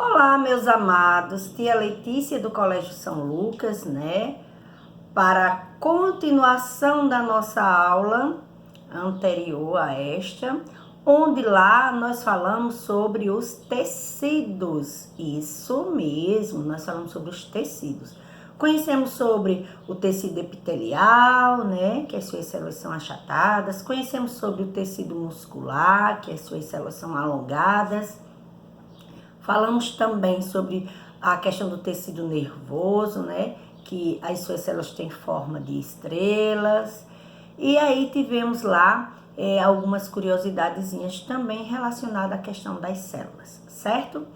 Olá, meus amados, tia Letícia do Colégio São Lucas, Para a continuação da nossa aula anterior a esta, onde lá nós falamos sobre os tecidos. Isso mesmo, nós falamos sobre os tecidos. Conhecemos sobre o tecido epitelial, que as suas células são achatadas. Conhecemos sobre o tecido muscular, que as suas células são alongadas. Falamos também sobre a questão do tecido nervoso, que as suas células têm forma de estrelas. E aí tivemos lá algumas curiosidadezinhas também relacionadas à questão das células, certo?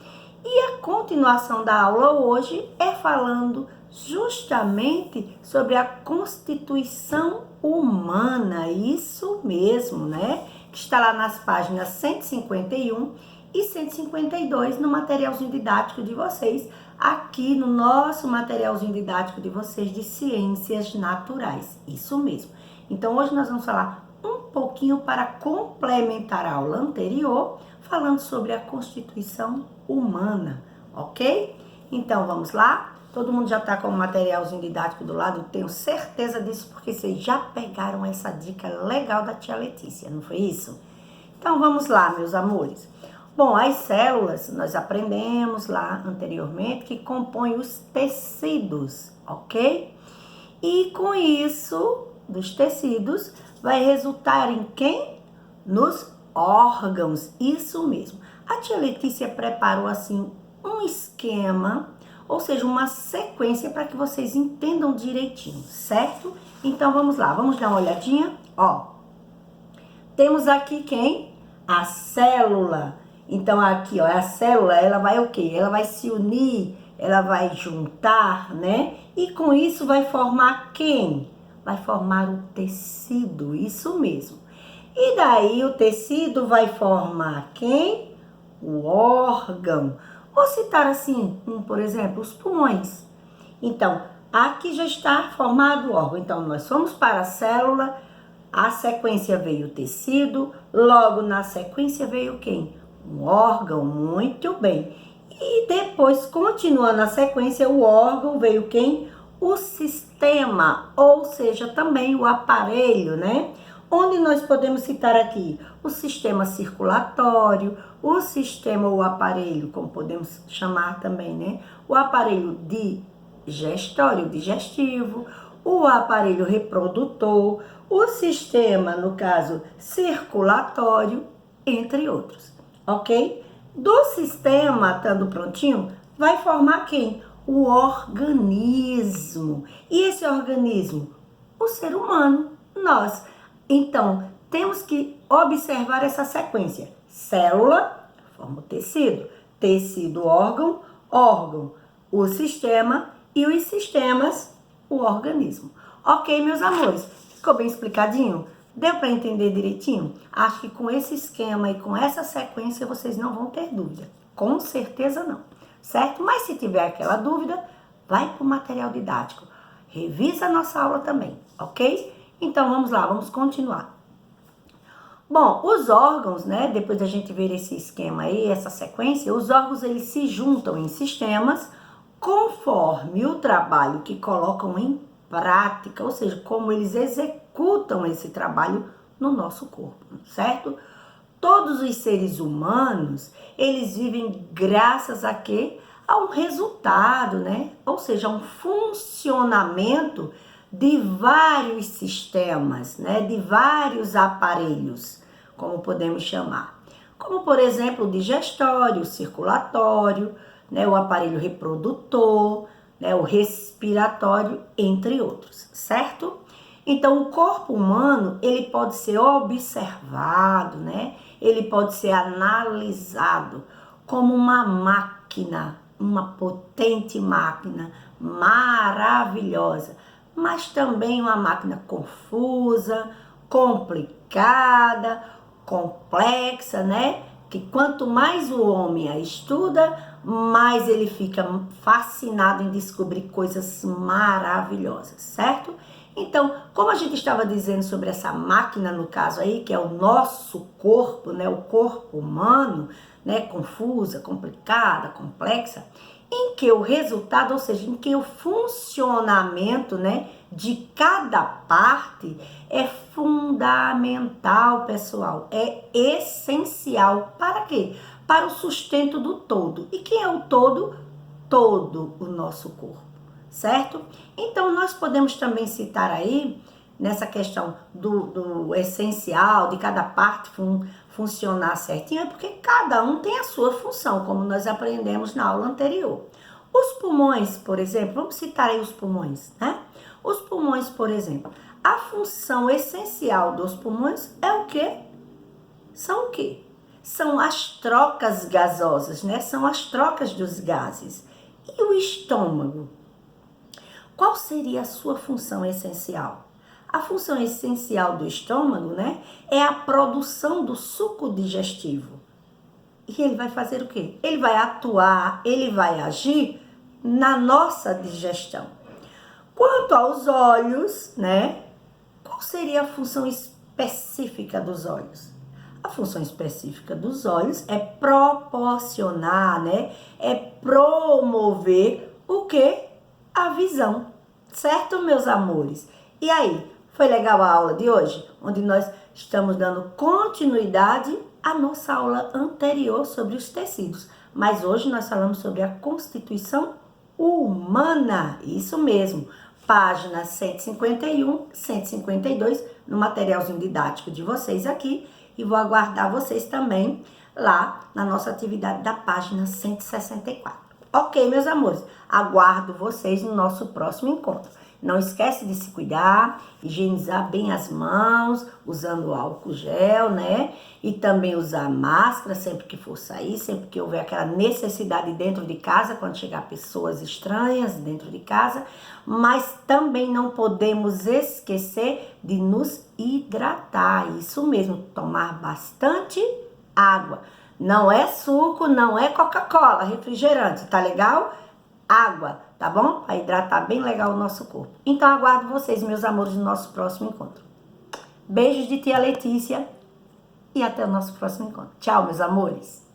E a continuação da aula hoje é falando justamente sobre a constituição humana, isso mesmo, que está lá nas páginas 151 e 152 no materialzinho didático de vocês, aqui no nosso materialzinho didático de vocês de Ciências Naturais, isso mesmo. Então hoje nós vamos falar um pouquinho para complementar a aula anterior, falando sobre a constituição humana, ok? Então vamos lá? Todo mundo já está com o materialzinho didático do lado? Tenho certeza disso, porque vocês já pegaram essa dica legal da tia Letícia, não foi isso? Então vamos lá, meus amores. Bom, as células, nós aprendemos lá anteriormente que compõem os tecidos, ok? E com isso, dos tecidos, vai resultar em quem? Nos órgãos, isso mesmo. A tia Letícia preparou assim um esquema, ou seja, uma sequência para que vocês entendam direitinho, certo? Então vamos lá, vamos dar uma olhadinha? Ó, temos aqui quem? A célula. Então aqui, ó, a célula, ela vai o quê? Ela vai se unir, ela vai juntar, E com isso vai formar quem? Vai formar o tecido, isso mesmo. E daí o tecido vai formar quem? O órgão. Vou citar assim, por exemplo, os pulmões. Então, aqui já está formado o órgão. Então, nós fomos para a célula, a sequência veio o tecido, logo na sequência veio quem? Um órgão, muito bem. E depois, continuando a sequência, o órgão veio quem? O sistema, ou seja, também o aparelho, Onde nós podemos citar aqui o sistema circulatório, o sistema ou aparelho, como podemos chamar também, O aparelho digestório, digestivo, o aparelho reprodutor, o sistema, no caso, circulatório, entre outros, ok? Do sistema, estando prontinho, vai formar quem? O organismo. E esse organismo? O ser humano, nós. Então, temos que observar essa sequência. Célula, forma o tecido. Tecido, órgão. Órgão, o sistema. E os sistemas, o organismo. Ok, meus amores? Ficou bem explicadinho? Deu para entender direitinho? Acho que com esse esquema e com essa sequência vocês não vão ter dúvida. Com certeza não. Certo? Mas se tiver aquela dúvida, vai para o material didático. Revisa a nossa aula também, ok? Então, vamos lá, vamos continuar. Bom, os órgãos, depois da gente ver esse esquema aí, essa sequência, os órgãos, eles se juntam em sistemas conforme o trabalho que colocam em prática, ou seja, como eles executam esse trabalho no nosso corpo, certo? Todos os seres humanos, eles vivem graças a quê? A um resultado, Ou seja, a um funcionamento de vários sistemas, de vários aparelhos, como podemos chamar. Como, por exemplo, o digestório, o circulatório, o aparelho reprodutor, o respiratório, entre outros, certo? Então, o corpo humano, ele pode ser observado, Ele pode ser analisado como uma máquina, uma potente máquina, maravilhosa, mas também uma máquina confusa, complicada, complexa, Que quanto mais o homem a estuda, mais ele fica fascinado em descobrir coisas maravilhosas, certo? Então, como a gente estava dizendo sobre essa máquina, no caso aí, que é o nosso corpo, o corpo humano, né, confusa, complicada, complexa, em que o resultado, ou seja, em que o funcionamento, né, de cada parte é fundamental, pessoal, é essencial. Para quê? Para o sustento do todo. E quem é o todo? Todo o nosso corpo, certo? Então, nós podemos também citar aí, nessa questão do essencial, de cada parte funcionar certinho, é porque cada um tem a sua função, como nós aprendemos na aula anterior. Os pulmões, por exemplo, vamos citar aí os pulmões, né? Os pulmões, por exemplo, a função essencial dos pulmões é o quê? São o quê? São as trocas gasosas, né? São as trocas dos gases. E o estômago? Qual seria a sua função essencial? A função essencial do estômago, né, é a produção do suco digestivo. E ele vai fazer o quê? Ele vai atuar, ele vai agir na nossa digestão. Quanto aos olhos, né, qual seria a função específica dos olhos? A função específica dos olhos é proporcionar, né, é promover o quê? A visão, certo, meus amores? E aí, foi legal a aula de hoje? Onde nós estamos dando continuidade à nossa aula anterior sobre os tecidos. Mas hoje nós falamos sobre a constituição humana, isso mesmo. Página 151, 152, no materialzinho didático de vocês aqui. E vou aguardar vocês também lá na nossa atividade da página 164. Ok, meus amores? Aguardo vocês no nosso próximo encontro. Não esquece de se cuidar, higienizar bem as mãos, usando álcool gel, né? E também usar máscara sempre que for sair, sempre que houver aquela necessidade dentro de casa, quando chegar pessoas estranhas dentro de casa. Mas também não podemos esquecer de nos hidratar. Isso mesmo, tomar bastante água. Não é suco, não é Coca-Cola, refrigerante, tá legal? Água, tá bom? Para hidratar bem legal o nosso corpo. Então, aguardo vocês, meus amores, no nosso próximo encontro. Beijos de tia Letícia e até o nosso próximo encontro. Tchau, meus amores!